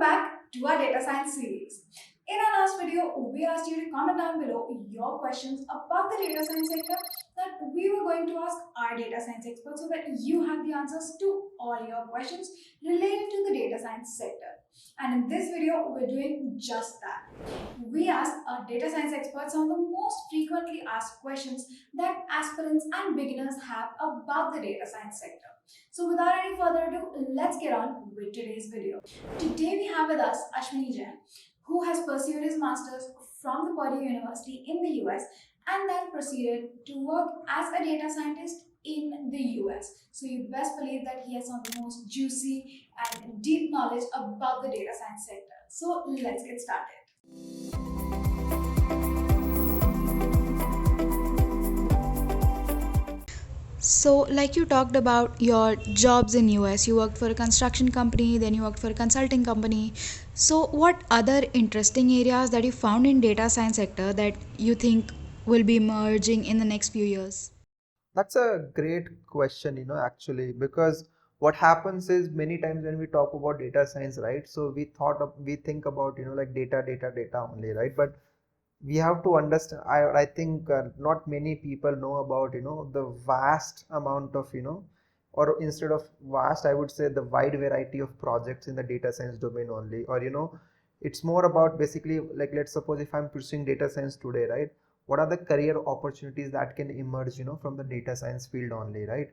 back to our data science series. In our last video, we asked you to comment down below your questions about the data science sector that we were going to ask our data science experts so that you have the answers to all your questions related to the data science sector. And in this video, we're doing just that. We asked our data science experts some of the most frequently asked questions that aspirants and beginners have about the data science sector. So without any further ado, let's get on with today's video. Today we have with us Ashwini Jain, who has pursued his master's from the Purdue University in the US and then proceeded to work as a data scientist in the US. So you best believe that he has some of the most juicy and deep knowledge about the data science sector. So let's get started. So, like you talked about your jobs in US, you worked for a construction company, then you worked for a consulting company. So, what other interesting areas that you found in data science sector that you think will be emerging in the next few years? That's a great question, actually, because what happens is many times when we talk about data science, right? So we think about, like data only, right? But we have to understand, I think not many people know about, the vast amount of, or instead of vast, I would say the wide variety of projects in the data science domain only, or, it's more about basically like, let's suppose if I'm pursuing data science today, right? What are the career opportunities that can emerge, from the data science field only, right?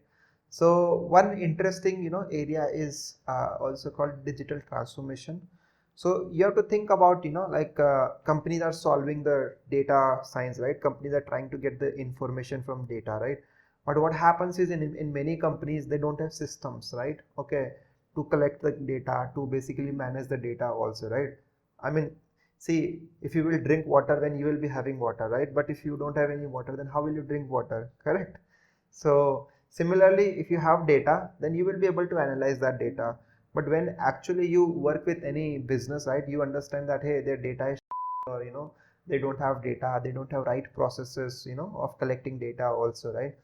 So one interesting, area is also called digital transformation. So you have to think about, like companies are solving the data science, right? Companies are trying to get the information from data, right? But what happens is in many companies, they don't have systems, right? Okay, to collect the data, to basically manage the data also, right? I mean, see, if you will drink water, then you will be having water, right? But if you don't have any water, then how will you drink water, correct? So similarly, if you have data, then you will be able to analyze that data. But when actually you work with any business, right, you understand that, hey, their data is or, they don't have data, they don't have right processes, of collecting data also, right?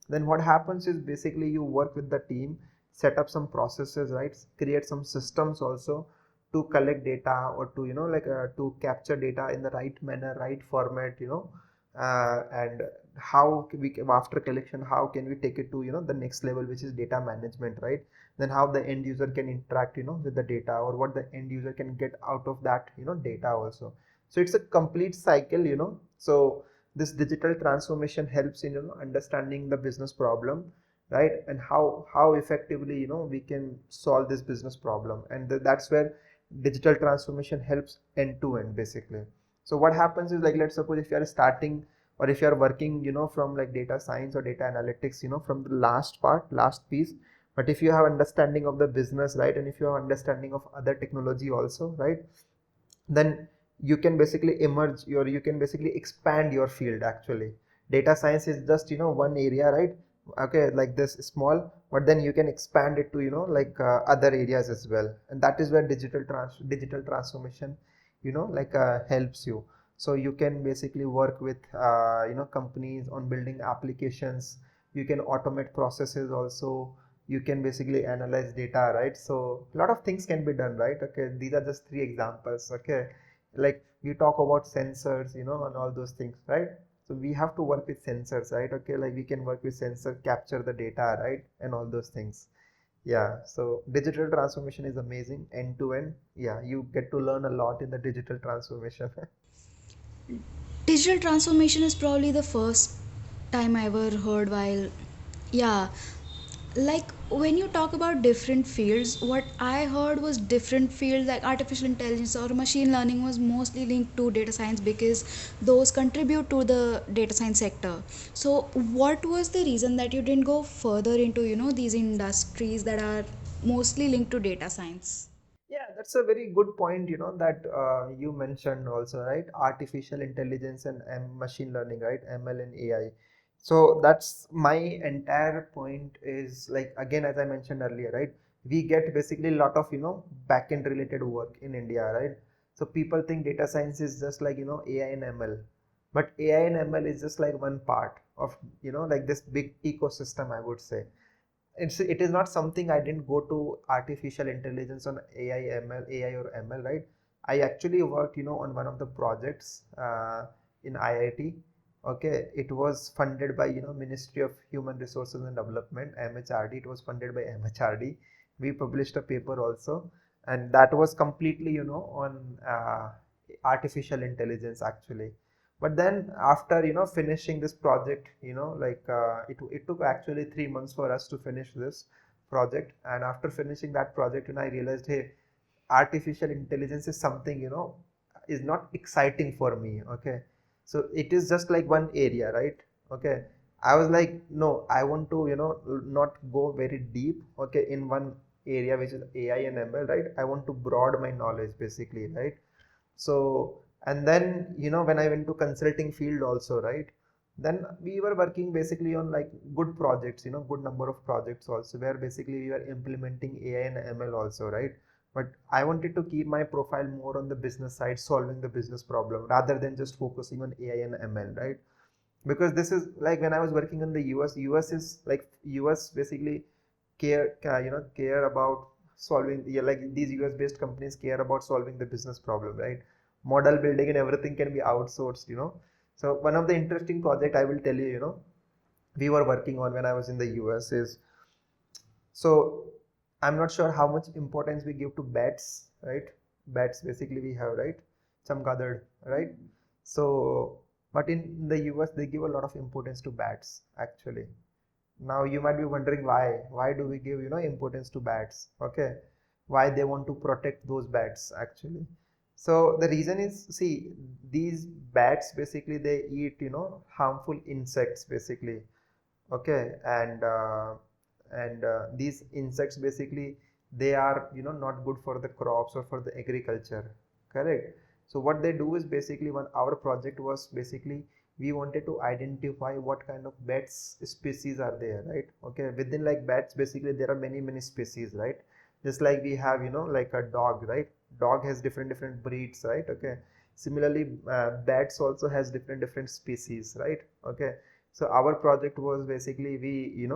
Then what happens is basically you work with the team, set up some processes, right? Create some systems also to collect data or to, like to capture data in the right manner, right format, and how we after collection, how can we take it to, the next level, which is data management, right? Then how the end user can interact, with the data, or what the end user can get out of that, data also. So it's a complete cycle, so this digital transformation helps in, understanding the business problem, right? And how effectively, we can solve this business problem. And that's where digital transformation helps end to end, basically. So what happens is, like, let's suppose if you are starting or if you are working, from like data science or data analytics, from the last piece, but if you have understanding of the business, right, and if you have understanding of other technology also, right, then you can basically emerge your, you can basically expand your field. Actually, data science is just, one area, right? Okay, like this small, but then you can expand it to, like other areas as well. And that is where digital transformation, like helps you. So you can basically work with companies on building applications. You can automate processes also. You can basically analyze data, right? So a lot of things can be done, right? Okay, these are just three examples. Okay, like we talk about sensors, and all those things, right? So we have to work with sensors, right? Okay, like we can work with sensor, capture the data, right? And all those things. Yeah, so digital transformation is amazing, end to end. Yeah, you get to learn a lot in the digital transformation. Digital transformation is probably the first time I ever heard while, yeah, like when you talk about different fields, what I heard was different fields like artificial intelligence or machine learning was mostly linked to data science because those contribute to the data science sector. So what was the reason that you didn't go further into, these industries that are mostly linked to data science? Yeah, that's a very good point, that you mentioned also, right? Artificial intelligence and machine learning, right? ML and AI. So that's my entire point is, like, again, as I mentioned earlier, right? We get basically a lot of, back-end related work in India, right? So people think data science is just like, AI and ML. But AI and ML is just like one part of, like this big ecosystem, I would say. it is not something I didn't go to artificial intelligence on AI or ML, right? I actually worked, on one of the projects in IIT. Okay, it was funded by, Ministry of Human Resources and Development, MHRD. It was funded by MHRD. We published a paper also, and that was completely, on artificial intelligence actually. But then after finishing this project, it took actually 3 months for us to finish this project. And after finishing that project, I realized, hey, artificial intelligence is something is not exciting for me. Okay, so it is just like one area, right? Okay, I was like, no, I want to not go very deep, okay, in one area, which is AI and ML, right? I want to broaden my knowledge basically, right? So, and then when I went to consulting field also, right, then we were working basically on like good projects, good number of projects also, where basically we were implementing AI and ML also, right? But I wanted to keep my profile more on the business side, solving the business problem, rather than just focusing on AI and ML, right? Because this is like when I was working in the US is like US basically care about solving, yeah, like these US based companies care about solving the business problem, right? Model building and everything can be outsourced, so one of the interesting project I will tell you, we were working on when I was in the US is, so I'm not sure how much importance we give to bats, right? Bats basically we have, right? Chamgaddad, right? So, but in the US they give a lot of importance to bats actually. Now you might be wondering why. Why do we give importance to bats? Okay, why they want to protect those bats actually? So the reason is, see, these bats basically they eat harmful insects basically. Okay, and these insects basically they are not good for the crops or for the agriculture, correct? So what they do is basically, when our project was basically, we wanted to identify what kind of bats species are there, right? Okay, within like bats basically there are many species, right? Just like we have like a dog, right? Dog has different breeds, right? Okay, similarly bats also has different species, right? Okay, so our project was basically we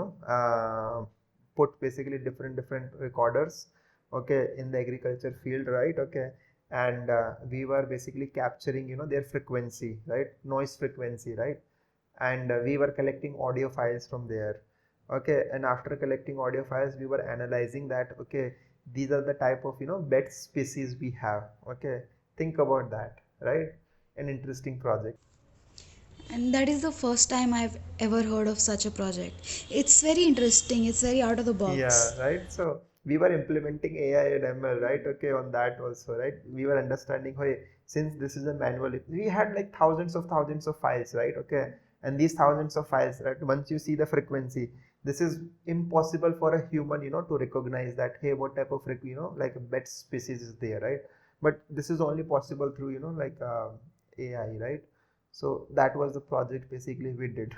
put basically different recorders, okay, in the agriculture field, right? Okay, and we were basically capturing their frequency, right? Noise frequency, right? And we were collecting audio files from there. Okay, and after collecting audio files we were analyzing that, okay, these are the type of bat species we have. Okay, think about that, right? An interesting project. And that is the first time I've ever heard of such a project. It's very interesting, it's very out of the Yeah, box. right. So we were implementing AI and ML, right? Okay, on that also, right? We were understanding, hey, since this is a manual, we had like thousands of files, right? Okay, and these thousands of files, right? Once you see the frequency, this is impossible for a human, to recognize that, hey, what type of, like a bet species is there, right? But this is only possible through, like AI, right? So that was the project basically we did.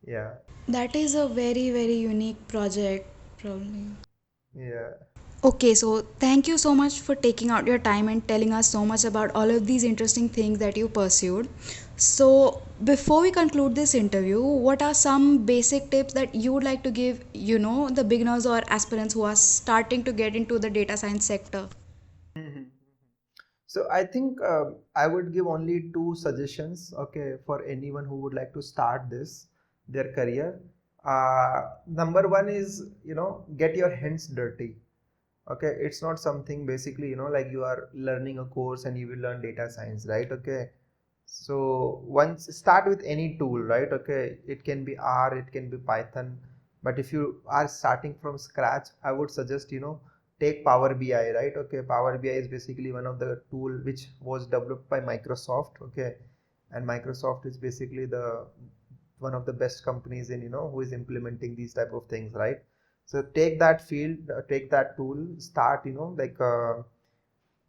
Yeah, That is a very unique project, probably. yeah. Okay, so thank you so much for taking out your time and telling us so much about all of these interesting things that you pursued. So, before we conclude this interview, what are some basic tips that you would like to give, the beginners or aspirants who are starting to get into the data science sector? Mhm. So I think I would give only two suggestions, okay, for anyone who would like to start their career. Number one is, get your hands dirty. Okay, it's not something basically, like you are learning a course and you will learn data science, right? Okay, so once start with any tool, right? Okay, it can be R, it can be Python, but if you are starting from scratch, I would suggest take Power BI, right? Okay, Power BI is basically one of the tool which was developed by Microsoft. Okay, and Microsoft is basically the one of the best companies in who is implementing these type of things, right? So take that field, take that tool, start like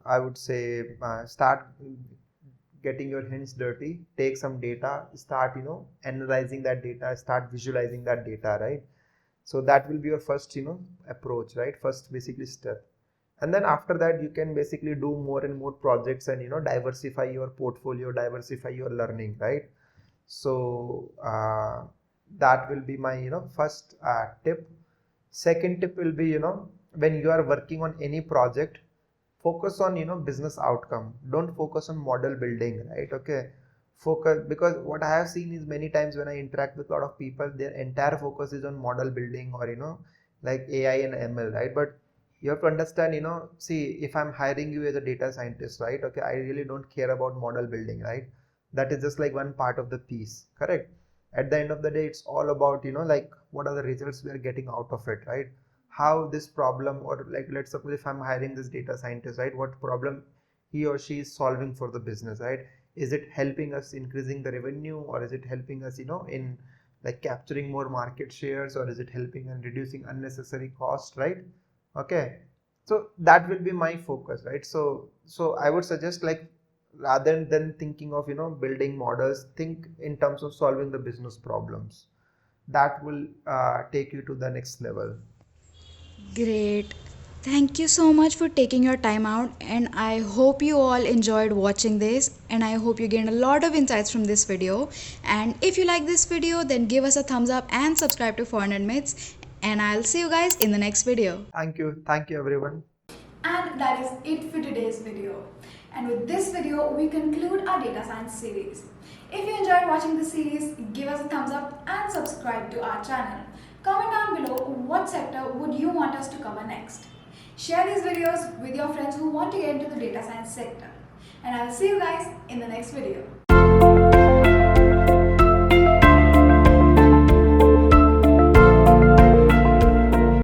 I would say start getting your hands dirty, take some data, start analyzing that data, start visualizing that data, right? So that will be your first approach, right? First basically step. And then after that you can basically do more and more projects and diversify your portfolio, diversify your learning, right? So that will be my first tip. Second tip will be, when you are working on any project, focus on, business outcome. Don't focus on model building, right? Okay. Focus, because what I have seen is many times when I interact with a lot of people, their entire focus is on model building or, like AI and ML, right? But you have to understand, see, if I'm hiring you as a data scientist, right? Okay, I really don't care about model building, right? That is just like one part of the piece, correct? At the end of the day, it's all about, like what are the results we are getting out of it, right? How this problem, or like let's suppose if I'm hiring this data scientist, right? What problem he or she is solving for the business, right? Is it helping us increasing the revenue, or is it helping us, in like capturing more market shares, or is it helping and reducing unnecessary cost, right? Okay, so that will be my focus, right? So I would suggest, like, rather than thinking of, building models, think in terms of solving the business problems. That will take you to the next level. Great. Thank you so much for taking your time out, and I hope you all enjoyed watching this, and I hope you gained a lot of insights from this video. And if you like this video, then give us a thumbs up and subscribe to Foreign Myths, and I'll see you guys in the next video. Thank you everyone. And that is it for today's video. And with this video, we conclude our data science series. If you enjoyed watching the series, give us a thumbs up and subscribe to our channel. Comment down below what sector would you want us to cover next. Share these videos with your friends who want to get into the data science sector. And I will see you guys in the next video.